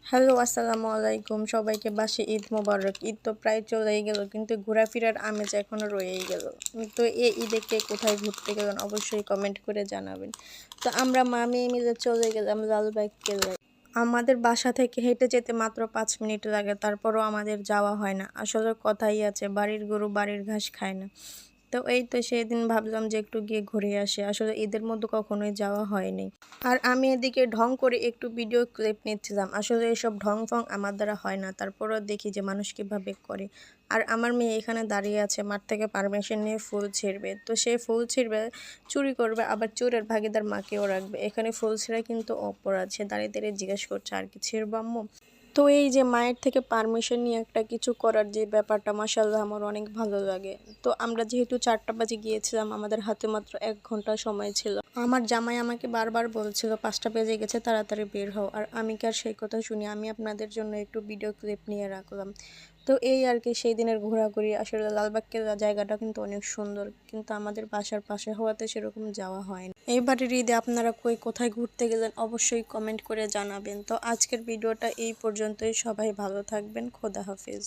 Hello, আসসালামু আলাইকুম। সবাইকে বাসে ঈদ মোবারক। ঈদ তো প্রায় চলেই গেল, কিন্তু ঘোরাফেরার আমেজ এখনো রয়েই গেল। তো এই ঈদে কে কোথায় ঘুরতে গেলেন অবশ্যই কমেন্ট করে জানাবেন। তো আমরা মা-মেয়ে মিলে চলে গেলাম লালবাগ কেল্লায়। আমাদের বাসা থেকে হেঁটে যেতে মাত্র ৫ মিনিট লাগে, তারপরও আমাদের যাওয়া হয় না। আসলে কথাই আছে, বাড়ির গরু বাড়ির ঘাস খায় না। তো এই তো সেদিন ভাবলাম যে একটু গিয়ে ঘুরে আসি। আসলে ঈদের মধ্যে কখনোই যাওয়া হয়নি। আর আমি এদিকে ঢং করে একটু ভিডিও ক্লিপ নিচ্ছিলাম। আসলে এসব ঢং-ফং আমার দ্বারা হয় না। তারপরেও দেখি যে মানুষ কীভাবে করে। আর আমার মেয়ে এখানে দাঁড়িয়ে আছে, মাঠ থেকে পারমিশন নিয়ে ফুল ছিঁড়বে। তো সে ফুল ছিঁড়বে, চুরি করবে, আবার চোরের ভাগীদার মাকেও রাখবে। এখানে ফুল ছিঁড়া কিন্তু অপরাধ। সে দাঁড়িয়ে দাঁড়িয়ে জিজ্ঞেস করছে, আর কি ছিঁড়বো আম্মু? তো এই যে মায়ের থেকে পারমিশন নিয়ে একটা কিছু করার যে ব্যাপারটা, মাশাআল্লাহ আমার অনেক ভালো লাগে। তো আমরা যেহেতু ৪টা বাজে গিয়েছিলাম, আমাদের হাতে মাত্র ১ ঘন্টা সময় ছিল। আমার জামাই আমাকে বারবার বলছিল ৫টা বেজে গেছে, তাড়াতাড়ি বের হও। আর আমি কি আর সেই কথা শুনি? আমি আপনাদের জন্য একটু ভিডিও ক্লিপ নিয়ে রাখলাম। তো এই আর কি সেই দিনের ঘোরাঘুরি। আসলে লালবাগ কেল্লা জায়গাটা কিন্তু অনেক সুন্দর, কিন্তু আমাদের বাসার পাশে হওয়াতে সেরকম যাওয়া হয় না। এইবারের ঈদে আপনারা কোথায় ঘুরতে গেলেন অবশ্যই কমেন্ট করে জানাবেন। তো আজকের ভিডিওটা এই পর্যন্তই। সবাই ভালো থাকবেন। খোদা হাফেজ।